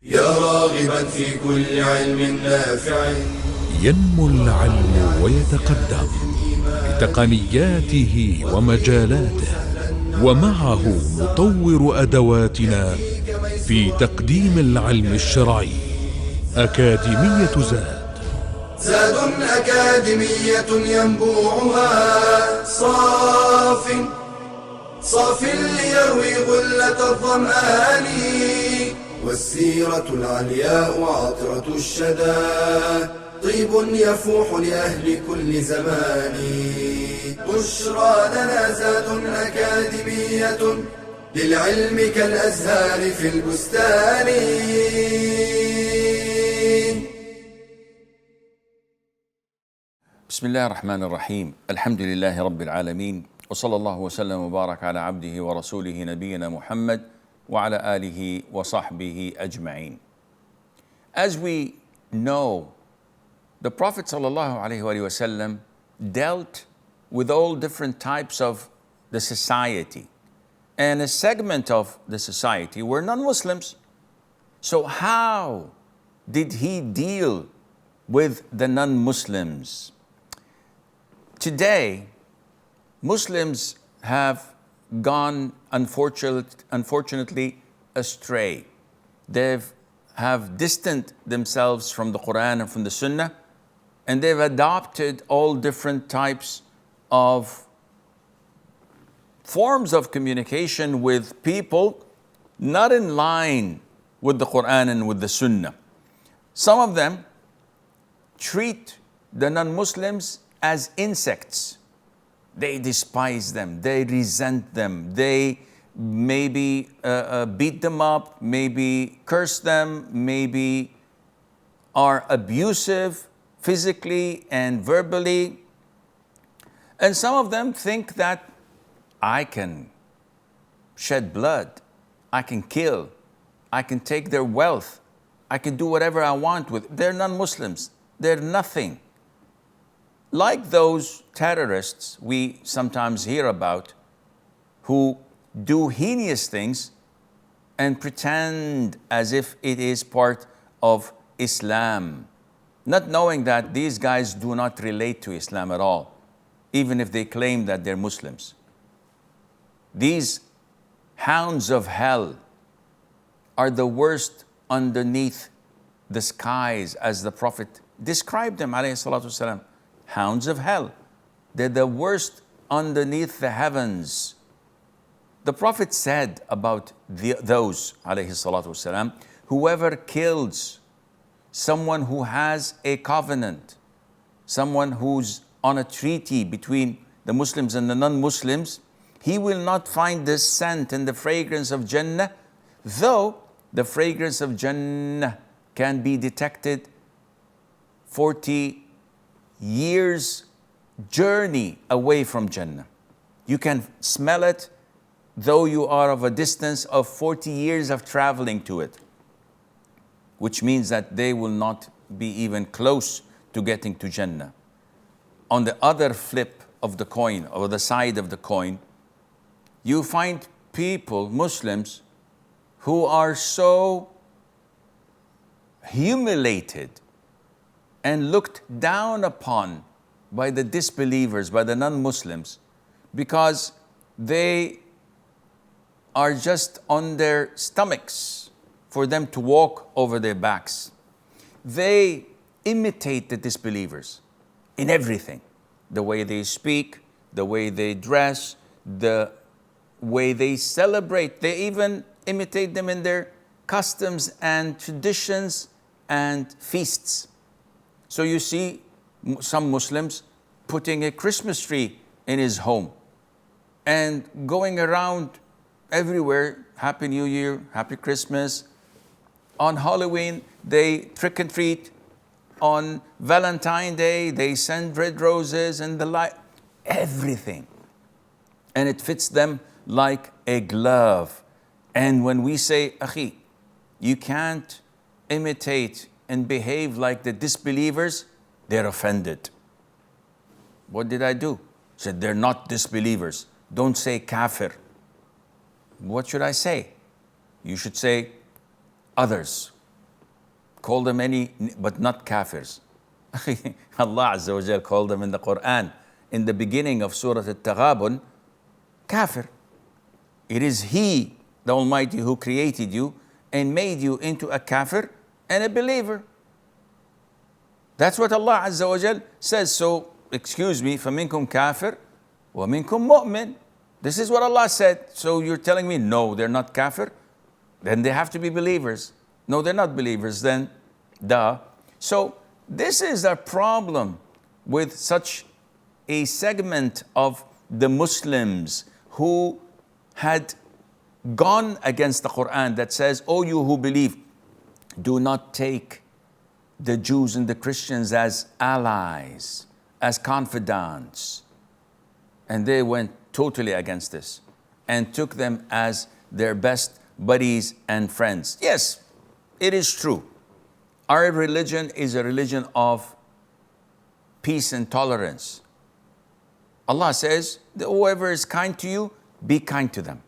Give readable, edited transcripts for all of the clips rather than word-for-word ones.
يا راغبا في كل علم نافع. ينمو العلم ويتقدم بتقنياته ومجالاته، ومعه نطور أدواتنا في تقديم العلم الشرعي. أكاديمية زاد أكاديمية ينبوعها صاف ليروي غلة الظمآن، والسيرة العلياء عطرة الشدى طيب يفوح لأهل كل زمان. بشرى لنا زاد أكاديمية للعلم كالأزهار في البستان. بسم الله الرحمن الرحيم. الحمد لله رب العالمين، وصلى الله وسلم وبارك على عبده ورسوله نبينا محمد وعلى آله وصحبه أجمعين. As we know, the Prophet sallallahu alaihi wasallam dealt with all different types of the society, and a segment of the society were non-Muslims. So how did he deal with the non-Muslims? Today, Muslims have gone unfortunately astray. They have distanced themselves from the Quran and from the Sunnah, and they've adopted all different types of forms of communication with people not in line with the Quran and with the Sunnah. Some of them treat the non-Muslims as insects. They despise them, they resent them, they maybe beat them up, maybe curse them, maybe are abusive physically and verbally. And some of them think that I can shed blood, I can kill, I can take their wealth, I can do whatever I want with. They're non-Muslims, they're nothing. Like those terrorists we sometimes hear about who do heinous things and pretend as if it is part of Islam, not knowing that these guys do not relate to Islam at all, even if they claim that they're Muslims. These hounds of hell are the worst underneath the skies, as the Prophet described them, alayhi salatu wasalam. Hounds of hell. They're the worst underneath the heavens. The Prophet said about those, alayhi salatu wasalam, whoever kills someone who has a covenant, someone who's on a treaty between the Muslims and the non-Muslims, he will not find the scent and the fragrance of Jannah, though the fragrance of Jannah can be detected 40 years journey away from Jannah. You can smell it though you are of a distance of 40 years of traveling to it, which means that they will not be even close to getting to Jannah. On the other flip of the coin, or the side of the coin, you find people, Muslims, who are so humiliated and looked down upon by the disbelievers, by the non-Muslims, because they are just on their stomachs for them to walk over their backs. They imitate the disbelievers in everything. The way they speak, the way they dress, the way they celebrate. They even imitate them in their customs and traditions and feasts. So you see some Muslims putting a Christmas tree in his home and going around everywhere, Happy New Year, Happy Christmas. On Halloween, they trick and treat. On Valentine's Day, they send red roses and the like, everything. And it fits them like a glove. And when we say, Akhi, you can't imitate and behave like the disbelievers, they're offended. What did I do? Said, they're not disbelievers. Don't say kafir. What should I say? You should say others. call them but not kafirs. Allah Azza wa Jal called them in the Quran, in the beginning of Surah Al-Taghabun, kafir. It is He, the Almighty, who created you and made you into a kafir and a believer. That's what Allah Azza wa Jal says. So, excuse me, فَمِنْكُمْ كَافِرٌ وَمِنْكُمْ مُؤْمِنٌ. This is what Allah said. So you're telling me, no, they're not kafir? Then they have to be believers. No, they're not believers, then duh. So this is a problem with such a segment of the Muslims who had gone against the Quran that says, oh, you who believe, do not take the Jews and the Christians as allies, as confidants. And they went totally against this and took them as their best buddies and friends. Yes, it is true. Our religion is a religion of peace and tolerance. Allah says, whoever is kind to you, be kind to them.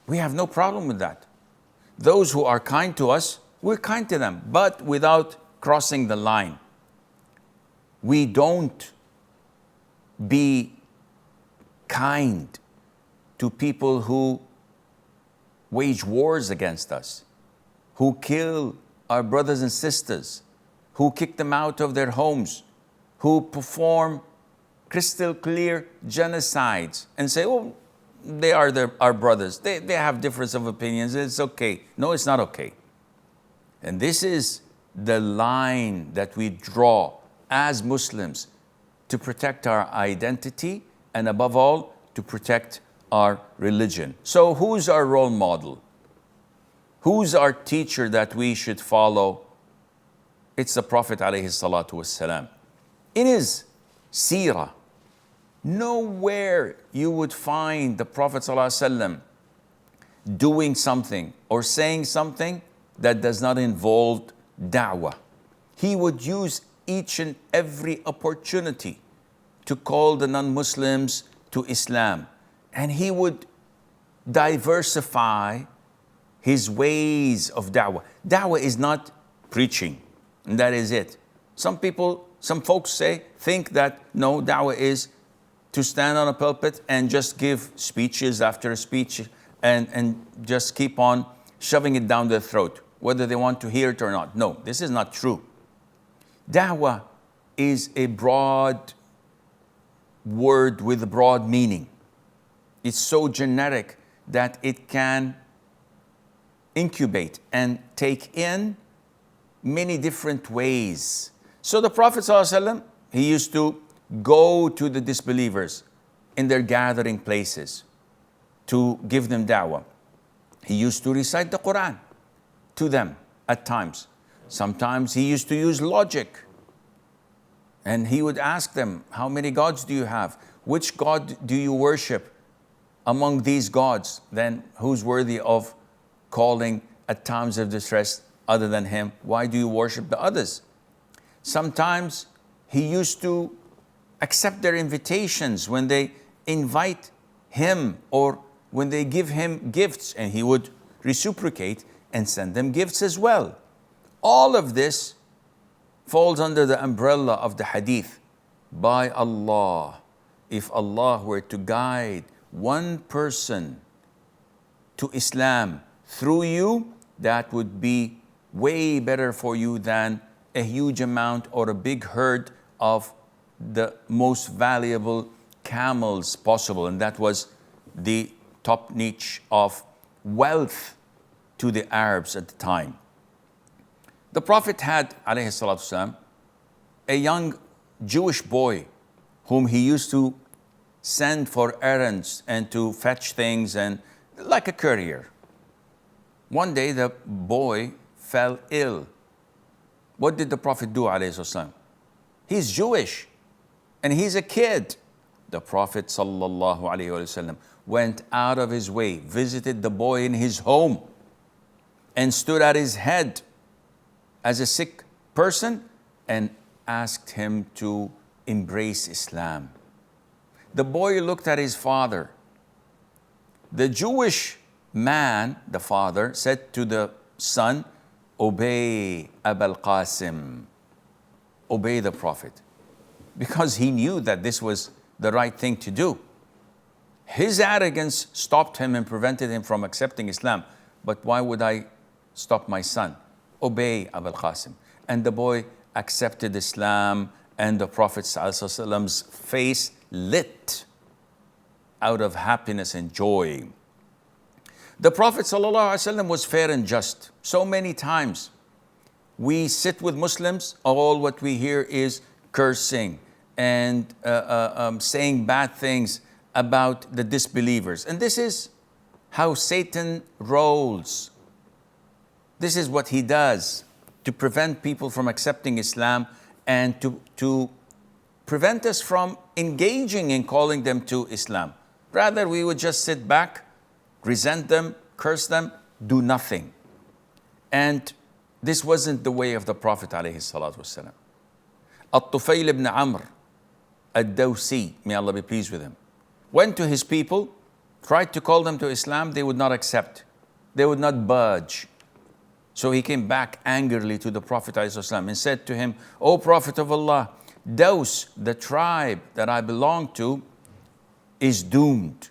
We have no problem with that. Those who are kind to us, we're kind to them, but without crossing the line. We don't be kind to people who wage wars against us, who kill our brothers and sisters, who kick them out of their homes, who perform crystal clear genocides and say, oh, they are our brothers. They have difference of opinions. It's okay. No, it's not okay. And this is the line that we draw as Muslims to protect our identity and above all, to protect our religion. So who's our role model? Who's our teacher that we should follow? It's the Prophet alayhi salatu wassalam. In his Seerah, nowhere you would find the Prophet sallallahu alaihi wasallam doing something or saying something that does not involve da'wah. He would use each and every opportunity to call the non-Muslims to Islam. And he would diversify his ways of da'wah. Da'wah is not preaching, and that is it. Some folks think that no, da'wah is to stand on a pulpit and just give speeches after a speech and just keep on shoving it down their throat, whether they want to hear it or not. No, this is not true. Da'wah is a broad word with a broad meaning. It's so generic that it can incubate and take in many different ways. So the Prophet ﷺ, he used to go to the disbelievers in their gathering places to give them da'wah. He used to recite the Quran to them at times. Sometimes he used to use logic. And he would ask them, how many gods do you have? Which God do you worship among these gods? Then who's worthy of calling at times of distress other than him? Why do you worship the others? Sometimes he used to accept their invitations when they invite him or when they give him gifts, and he would reciprocate and send them gifts as well. All of this falls under the umbrella of the hadith. By Allah, if Allah were to guide one person to Islam through you, that would be way better for you than a huge amount or a big herd of the most valuable camels possible. And that was the top niche of wealth to the Arabs at the time. The Prophet had, alayhi salatu wasalam, a young Jewish boy whom he used to send for errands and to fetch things, and like a courier. One day the boy fell ill. What did the Prophet do, alayhi salatu wasalam? He's Jewish and he's a kid. The Prophet sallallahu alayhi wasallam went out of his way, visited the boy in his home, and stood at his head as a sick person and asked him to embrace Islam. The boy looked at his father. The Jewish man, the father, said to the son, obey Abul Qasim, obey the Prophet. Because he knew that this was the right thing to do. His arrogance stopped him and prevented him from accepting Islam. But why would I stop my son? Obey Abul Qasim. And the boy accepted Islam, and the Prophet ﷺ's face lit out of happiness and joy. The Prophet ﷺ was fair and just. So many times we sit with Muslims, all what we hear is cursing and saying bad things about the disbelievers. And this is how Satan rolls. This is what he does to prevent people from accepting Islam and to prevent us from engaging in calling them to Islam. Rather, we would just sit back, resent them, curse them, do nothing. And this wasn't the way of the Prophet ﷺ. Al-Tufayl ibn Amr al-Dawsi, may Allah be pleased with him, went to his people, tried to call them to Islam, they would not accept. They would not budge. So he came back angrily to the Prophet ﷺ and said to him, O Prophet of Allah, Daws, the tribe that I belong to, is doomed.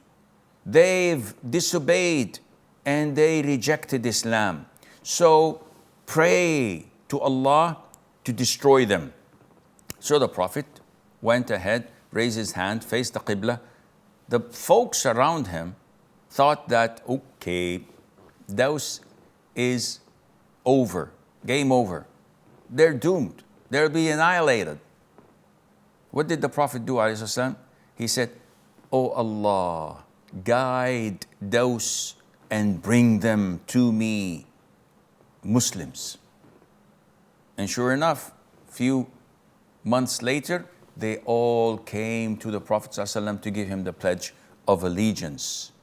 They've disobeyed and they rejected Islam. So pray to Allah to destroy them. So the Prophet went ahead, raised his hand, faced the Qibla. The folks around him thought that, okay, Daws is over, game over. They're doomed. They'll be annihilated. What did the Prophet do, ﷺ? He said, O Allah, guide Daws and bring them to me, Muslims. And sure enough, few months later, they all came to the Prophet ﷺ to give him the pledge of allegiance.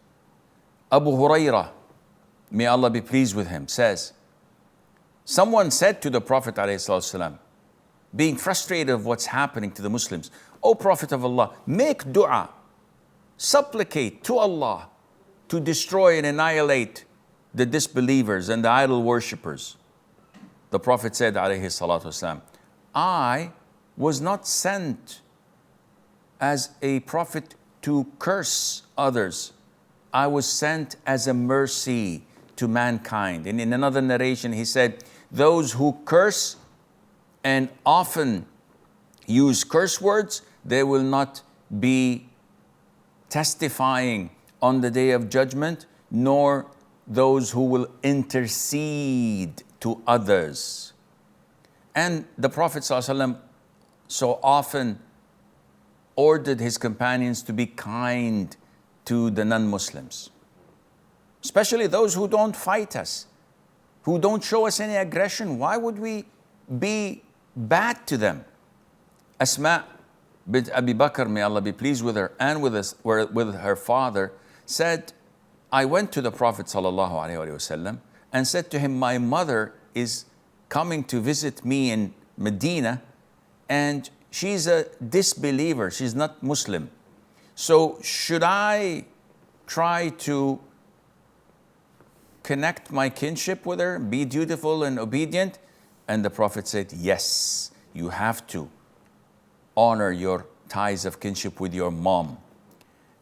Abu Hurairah, may Allah be pleased with him, says, someone said to the Prophet ﷺ, being frustrated of what's happening to the Muslims, O Prophet of Allah, make dua, supplicate to Allah to destroy and annihilate the disbelievers and the idol worshippers. The Prophet said, ﷺ, I was not sent as a prophet to curse others. I was sent as a mercy to mankind. And in another narration, he said, those who curse and often use curse words, they will not be testifying on the day of judgment, nor those who will intercede to others. And the Prophet ﷺ so often ordered his companions to be kind to the non-Muslims, especially those who don't fight us, who don't show us any aggression. Why would we be bad to them? Asma bint Abi Bakr, may Allah be pleased with her, and with her father, said, I went to the Prophet ﷺ and said to him, my mother is coming to visit me in Medina, and she's a disbeliever, she's not Muslim. So should I try to connect my kinship with her, be dutiful and obedient? And the Prophet said, yes, you have to honor your ties of kinship with your mom.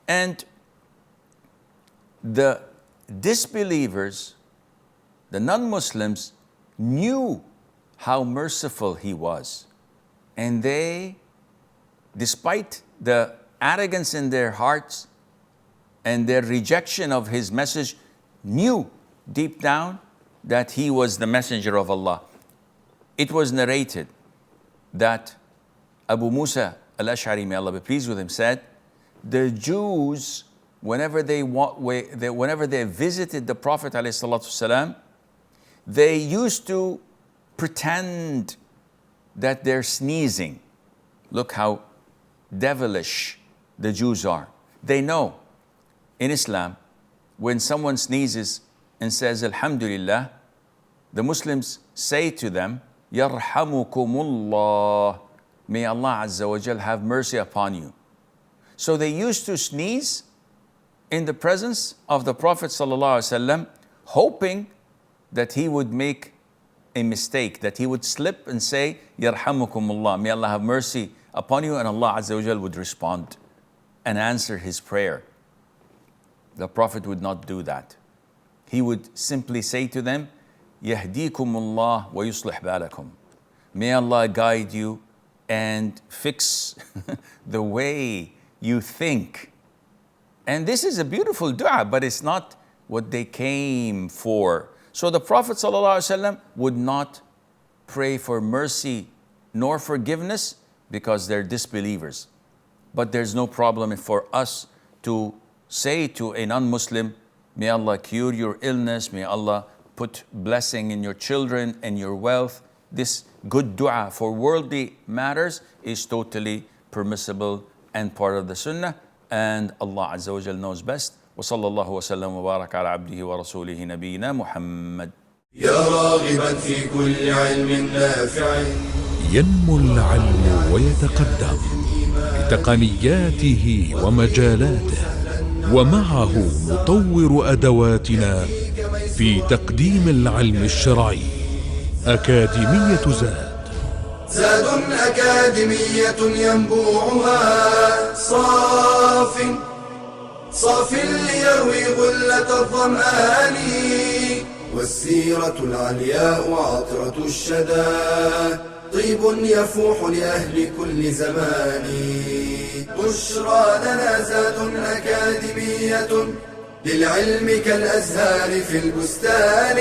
And the disbelievers, the non-Muslims, knew how merciful he was. And they, despite the arrogance in their hearts and their rejection of his message, knew deep down that he was the messenger of Allah. It was narrated that Abu Musa al-Ash'ari, may Allah be pleased with him, said, the Jews, whenever they visited the Prophet ﷺ, they used to pretend that they're sneezing. Look how devilish the Jews are. They know in Islam, when someone sneezes and says, Alhamdulillah, the Muslims say to them, Yarhamukumullah, may Allah Azza wa Jal have mercy upon you. So they used to sneeze in the presence of the Prophet ﷺ, hoping that he would make a mistake, that he would slip and say, Yarhamukumullah, may Allah have mercy upon you, and Allah Azza wa Jal would respond and answer his prayer. The Prophet would not do that. He would simply say to them, Yahdikumullah wa yuslih balakum. May Allah guide you and fix the way you think. And this is a beautiful dua, but it's not what they came for. So the Prophet ﷺ would not pray for mercy nor forgiveness because they're disbelievers. But there's no problem for us to say to a non-Muslim, may Allah cure your illness, may Allah put blessing in your children and your wealth. This good dua for worldly matters is totally permissible and part of the sunnah, and Allah Azza wa Jal knows best. وصلى الله وسلم وبارك على عبده ورسوله نبينا محمد. يا راغبا في كل علم نافع ينمو العلم ويتقدم بتقنياته ومجالاته، ومعه نطور أدواتنا في تقديم العلم الشرعي. أكاديمية زاد أكاديمية ينبوعها صاف ليروي غلة الظمآن، والسيرة العلياء عطرة الشدى طيب يفوح لأهل كل زمان. بشرى لنا زاد أكاديمية للعلم كالأزهار في البستان.